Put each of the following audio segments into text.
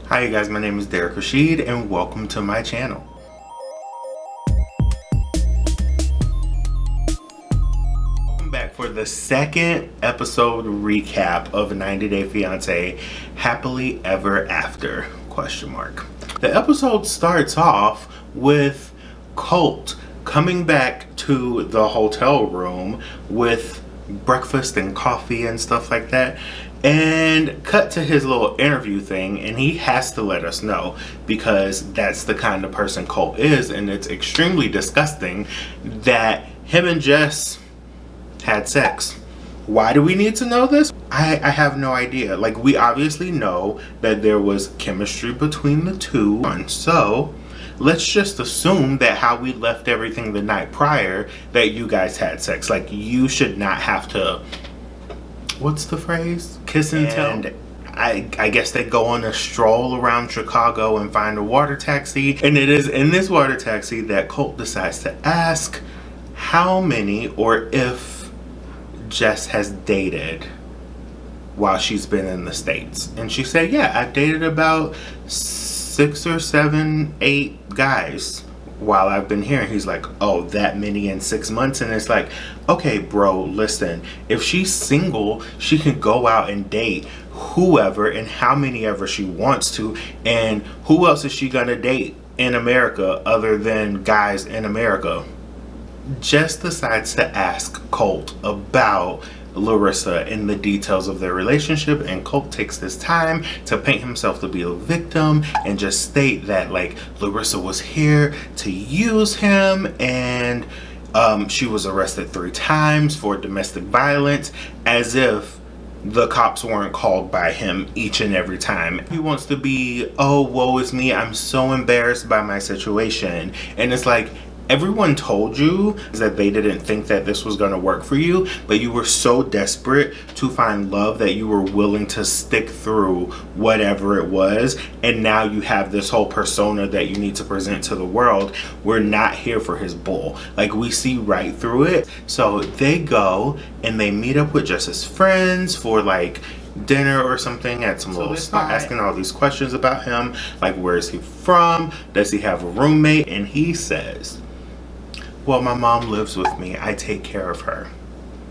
Hi you guys, my name is Derrick Rashid and welcome to my channel. Welcome back for the second episode recap of 90 Day Fiancé Happily Ever After ? The episode starts off with Colt coming back to the hotel room with breakfast and coffee and stuff like that, and cut to his little interview thing, and he has to let us know because that's the kind of person Colt is, and it's extremely disgusting that him and Jess had sex. Why do we need to know this? I have no idea. Like, we obviously know that there was chemistry between the two, and so let's just assume that how we left everything the night prior, that you guys had sex. Like, you should not have to, what's the phrase? Kiss and tell. And I guess they go on a stroll around Chicago and find a water taxi. And it is in this water taxi that Colt decides to ask how many, or if Jess has dated while she's been in the States. And she said, yeah, I've dated about 6 or 7, 8 guys while I've been here. And he's like, oh, that many in 6 months? And it's like, okay, bro, listen, if she's single, she can go out and date whoever and how many ever she wants to. And who else is she gonna date in America other than guys in America? Jess decides to ask Colt about Larissa and the details of their relationship, and Colt takes this time to paint himself to be a victim and just state that, like, Larissa was here to use him, and she was arrested 3 times for domestic violence, as if the cops weren't called by him each and every time. He wants to be, oh, woe is me, I'm so embarrassed by my situation. And it's like, everyone told you that they didn't think that this was going to work for you, but you were so desperate to find love that you were willing to stick through whatever it was, and now you have this whole persona that you need to present to the world. We're not here for his bull. Like, we see right through it. So they go and they meet up with Jess's friends for like dinner or something at some little spot, asking all these questions about him, like, where is he from, does he have a roommate? And he says, well, my mom lives with me, I take care of her.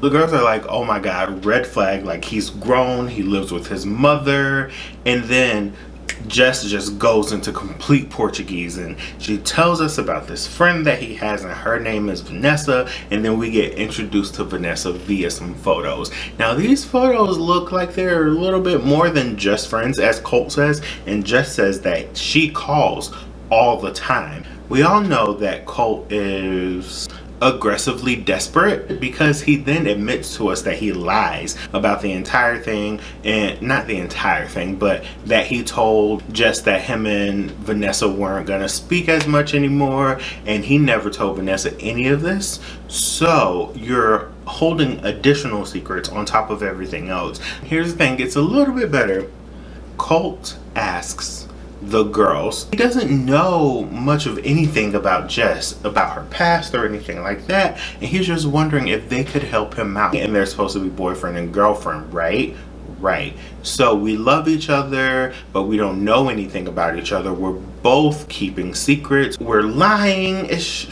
The girls are like, oh my god, red flag, like, he's grown, he lives with his mother. And then Jess just goes into complete Portuguese, and she tells us about this friend that he has, and her name is Vanessa. And then we get introduced to Vanessa via some photos. Now, these photos look like they're a little bit more than just friends, as Colt says, and Jess says that she calls all the time. We all know that Colt is aggressively desperate, because he then admits to us that he lies about the entire thing, and not the entire thing, but that he told Jess that him and Vanessa weren't gonna speak as much anymore, and he never told Vanessa any of this. So you're holding additional secrets on top of everything else. Here's the thing, it's a little bit better. Colt asks the girls, he doesn't know much of anything about Jess, about her past or anything like that, and he's just wondering if they could help him out. And they're supposed to be boyfriend and girlfriend, right? Right. So we love each other, but we don't know anything about each other. We're both keeping secrets, we're lying. It's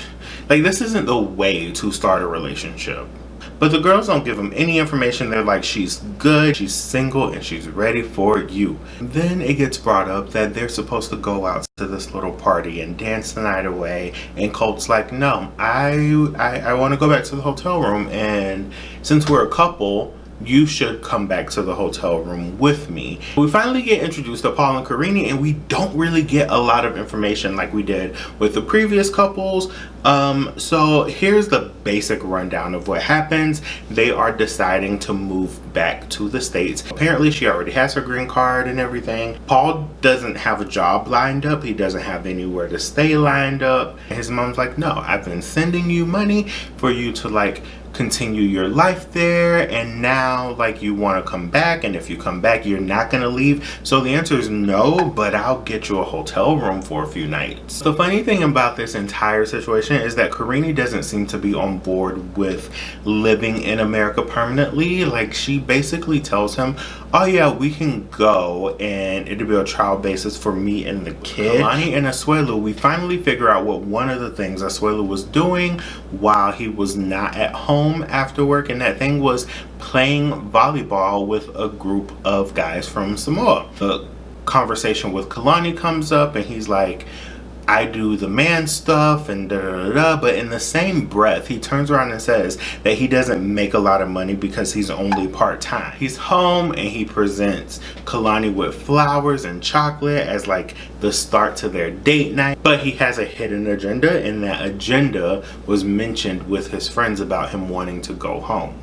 like, this isn't the way to start a relationship. But the girls don't give him any information. They're like, she's good, she's single, and she's ready for you. Then it gets brought up that they're supposed to go out to this little party and dance the night away. And Colt's like, no, I want to go back to the hotel room. And since we're a couple, you should come back to the hotel room with me. We finally get introduced to Paul and Karini, and we don't really get a lot of information like we did with the previous couples. So here's the basic rundown of what happens. They are deciding to move back to the States. Apparently she already has her green card and everything. Paul doesn't have a job lined up. He doesn't have anywhere to stay lined up. His mom's like, no, I've been sending you money for you to, like, continue your life there, and now, like, you want to come back, and if you come back, you're not gonna leave. So the answer is no, but I'll get you a hotel room for a few nights. The funny thing about this entire situation is that Karini doesn't seem to be on board with living in America permanently. Like, she basically tells him, oh yeah, we can go and it'll be a trial basis for me and the kid. Kalani and Asuelu, we finally figure out what one of the things Asuelu was doing while he was not at home after work, and that thing was playing volleyball with a group of guys from Samoa. The conversation with Kalani comes up and he's like, I do the man stuff and da da da, but in the same breath he turns around and says that he doesn't make a lot of money because he's only part-time. He's home and he presents Kalani with flowers and chocolate as like the start to their date night, but he has a hidden agenda, and that agenda was mentioned with his friends about him wanting to go home.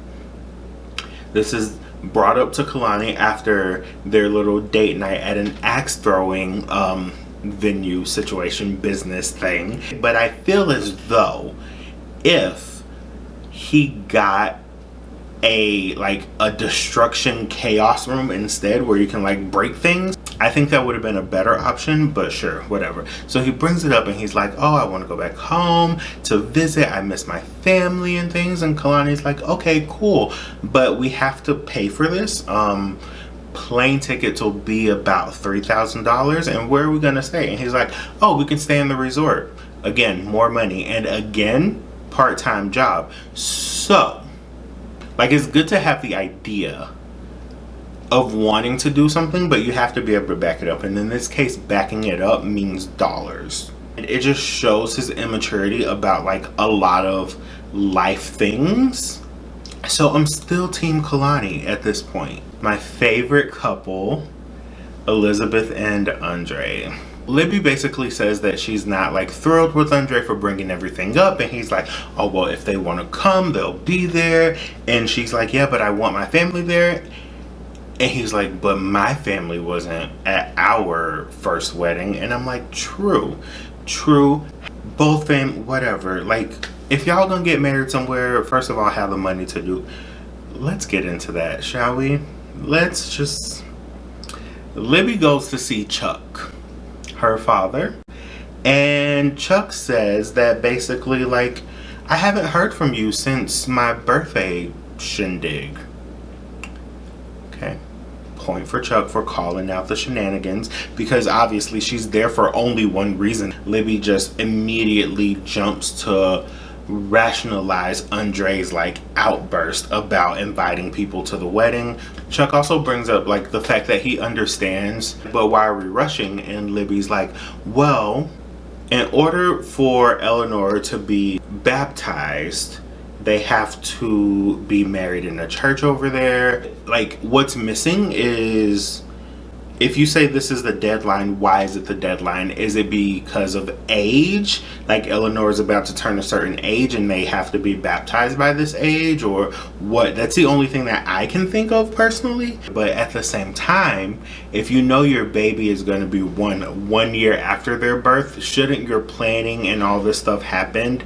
This is brought up to Kalani after their little date night at an axe throwing venue situation business thing. But I feel as though if he got a destruction chaos room instead where you can like break things, I think that would have been a better option, but sure, whatever. So he brings it up and he's like, oh, I want to go back home to visit, I miss my family and things, and Kalani's like, okay, cool, but we have to pay for this. Plane tickets will be about $3,000, and where are we gonna stay? And he's like, oh, we can stay in the resort. Again, more money, and again, part-time job. So like, it's good to have the idea of wanting to do something, but you have to be able to back it up, and in this case, backing it up means dollars. And it just shows his immaturity about like a lot of life things. So I'm still team Kalani at this point. My favorite couple, Elizabeth and Andre. Libby basically says that she's not like thrilled with Andre for bringing everything up, and he's like, oh well, if they want to come, they'll be there. And she's like, yeah, but I want my family there. And he's like, but my family wasn't at our first wedding. And I'm like, true, both whatever. Like, if y'all gonna get married somewhere, first of all, have the money to do. Let's get into that, shall we? Libby goes to see Chuck, her father, and Chuck says that basically like, I haven't heard from you since my birthday shindig. Okay, point for Chuck for calling out the shenanigans, because obviously she's there for only one reason. Libby just immediately jumps to rationalize Andre's like outburst about inviting people to the wedding. Chuck also brings up like the fact that he understands, but why are we rushing? And Libby's like, well, in order for Eleanor to be baptized, they have to be married in a church over there. Like, what's missing is, if you say this is the deadline, why is it the deadline? Is it because of age? Like, Eleanor is about to turn a certain age and they have to be baptized by this age, or what? That's the only thing that I can think of personally. But at the same time, if you know your baby is going to be one year after their birth, shouldn't your planning and all this stuff happen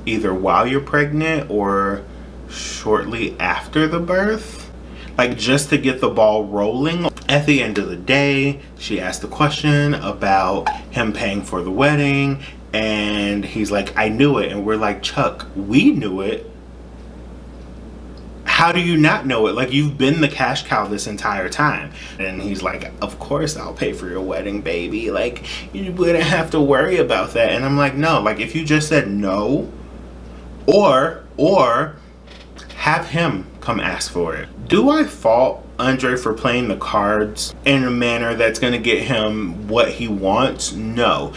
either while you're pregnant or shortly after the birth? Like, just to get the ball rolling. At the end of the day, she asked a question about him paying for the wedding, and he's like, I knew it. And we're like, Chuck, we knew it. How do you not know it? Like, you've been the cash cow this entire time. And he's like, of course I'll pay for your wedding, baby. Like, you wouldn't have to worry about that. And I'm like, no, like, if you just said no, or have him come ask for it. Do I fault Andre for playing the cards in a manner that's going to get him what he wants? No.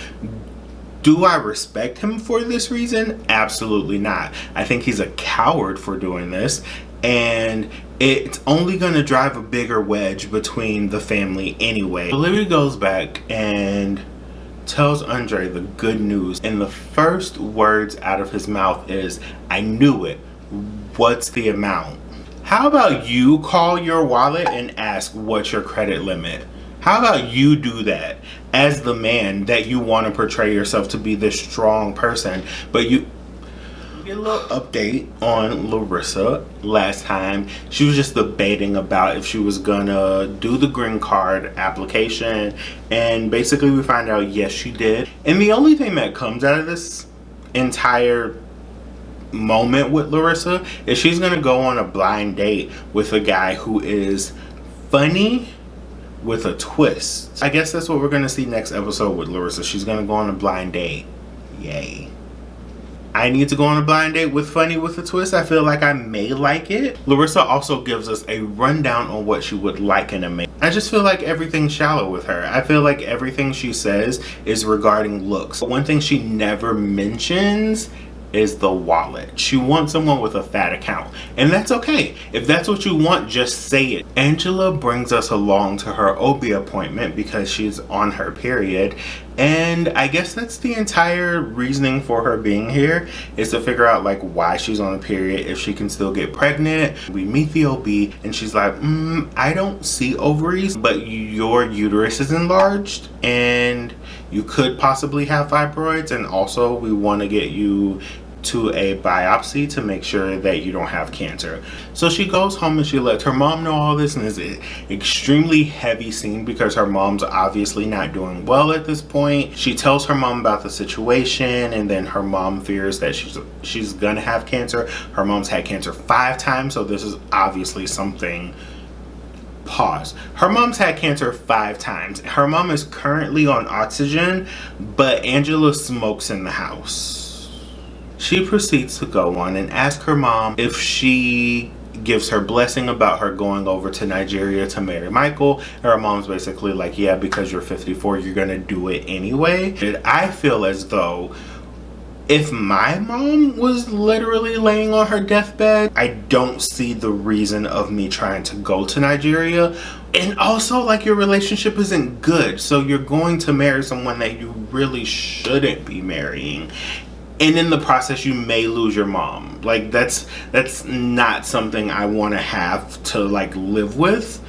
Do I respect him for this reason? Absolutely not. I think he's a coward for doing this, and it's only going to drive a bigger wedge between the family anyway. Olivia goes back and tells Andre the good news, and the first words out of his mouth is, I knew it. What's the amount? How about you call your wallet and ask what's your credit limit? How about you do that as the man that you want to portray yourself to be this strong person? But you get a little update on Larissa. Last time she was just debating about if she was gonna do the green card application, and basically we find out yes she did. And the only thing that comes out of this entire moment with Larissa is she's gonna go on a blind date with a guy who is funny with a twist. I guess that's what we're gonna see next episode with Larissa. She's gonna go on a blind date. Yay. I need to go on a blind date with funny with a twist. I feel like I may like it. Larissa also gives us a rundown on what she would like in a man. I just feel like everything's shallow with her. I feel like everything she says is regarding looks. But one thing she never mentions is the wallet. She wants someone with a fat account, and that's okay. If that's what you want, just say it. Angela brings us along to her OB appointment because she's on her period, and I guess that's the entire reasoning for her being here, is to figure out like why she's on a period, if she can still get pregnant. We meet the OB and she's like, I don't see ovaries, but your uterus is enlarged and you could possibly have fibroids, and also we want to get you to a biopsy to make sure that you don't have cancer. So she goes home and she lets her mom know all this, and it's an extremely heavy scene because her mom's obviously not doing well at this point. She tells her mom about the situation, and then her mom fears that she's gonna have cancer. Her mom's had cancer 5 times, so this is obviously something. Pause. Her mom's had cancer 5 times. Her mom is currently on oxygen, but Angela smokes in the house. She proceeds to go on and ask her mom if she gives her blessing about her going over to Nigeria to marry Michael. Her mom's basically like, yeah, because you're 54, you're gonna do it anyway. And I feel as though if my mom was literally laying on her deathbed, I don't see the reason of me trying to go to Nigeria. And also, like, your relationship isn't good, so you're going to marry someone that you really shouldn't be marrying. And in the process, you may lose your mom. Like, that's not something I want to have to, like, live with.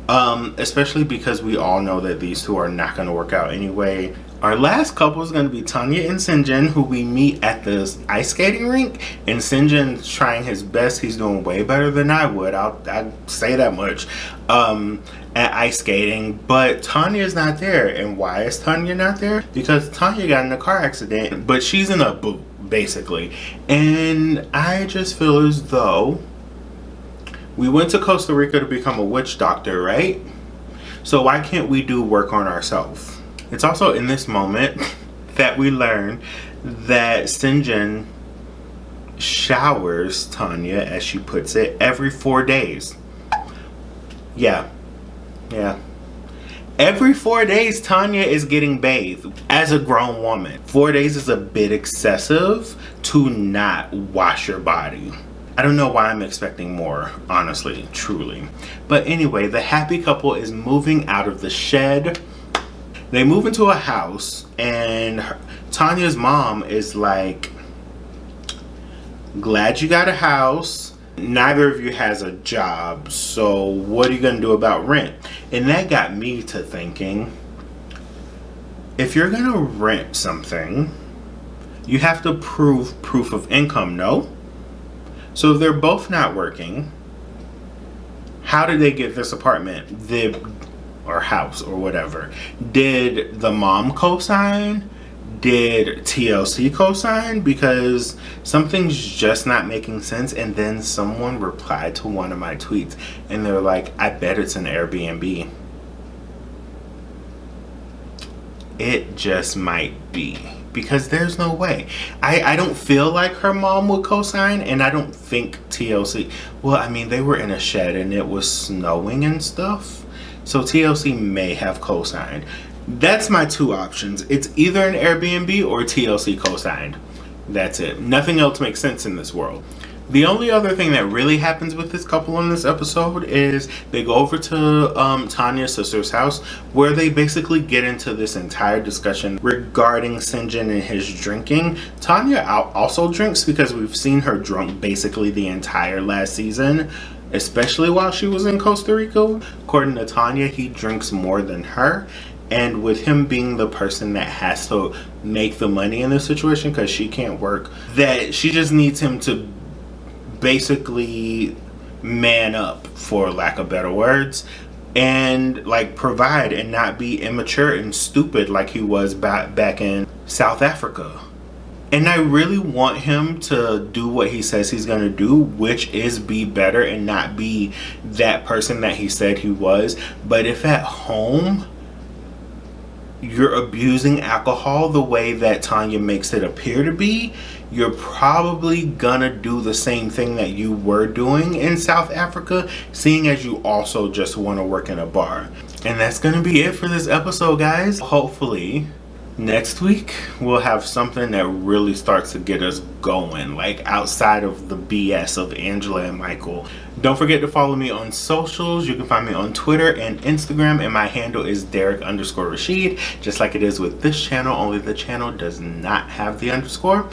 Especially because we all know that these two are not going to work out anyway. Our last couple is going to be Tanya and Sinjin, who we meet at this ice skating rink. And Sinjin's trying his best. He's doing way better than I would. I'll say that much. At ice skating. But Tanya's not there. And why is Tanya not there? Because Tanya got in a car accident. But she's in a boot, basically. And I just feel as though we went to Costa Rica to become a witch doctor, right? So why can't we do work on ourselves? It's also in this moment that we learn that Sinjin showers Tanya, as she puts it, every 4 days. Yeah. Every 4 days, Tanya is getting bathed as a grown woman. 4 days is a bit excessive to not wash your body. I don't know why I'm expecting more, honestly, truly. But anyway, the happy couple is moving out of the shed. They move into a house, and Tanya's mom is like, glad you got a house. Neither of you has a job, so what are you going to do about rent? And that got me to thinking, if you're going to rent something, you have to prove proof of income, no? So if they're both not working, how did they get this apartment? Or house or whatever? Did the mom co-sign? Did TLC co-sign? Because something's just not making sense. And then someone replied to one of my tweets and they're like, I bet it's an Airbnb. It just might be. Because there's no way. I don't feel like her mom would co-sign, and I don't think TLC. Well, I mean, they were in a shed and it was snowing and stuff. So TLC may have co-signed. That's my 2 options. It's either an Airbnb or TLC co-signed. That's it. Nothing else makes sense in this world. The only other thing that really happens with this couple in this episode is they go over to Tanya's sister's house, where they basically get into this entire discussion regarding Sinjin and his drinking. Tanya also drinks because we've seen her drunk basically the entire last season, especially while she was in Costa Rica. According to Tanya, he drinks more than her. And with him being the person that has to make the money in this situation because she can't work, that she just needs him to basically man up, for lack of better words, and like provide and not be immature and stupid like he was back in South Africa. And I really want him to do what he says he's going to do, which is be better and not be that person that he said he was. But if at home you're abusing alcohol the way that Tanya makes it appear to be, you're probably gonna do the same thing that you were doing in South Africa, seeing as you also just want to work in a bar. And that's gonna be it for this episode, guys. Hopefully next week we'll have something that really starts to get us going, like outside of the BS of Angela and Michael. Don't forget to follow me on socials. You can find me on Twitter and Instagram, and my handle is Derrick_Rashid, just like it is with this channel, only the channel does not have the underscore.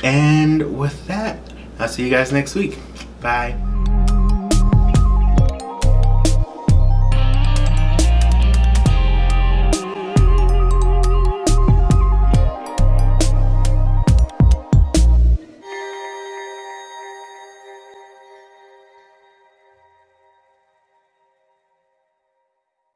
And with that, I'll see you guys next week. Bye.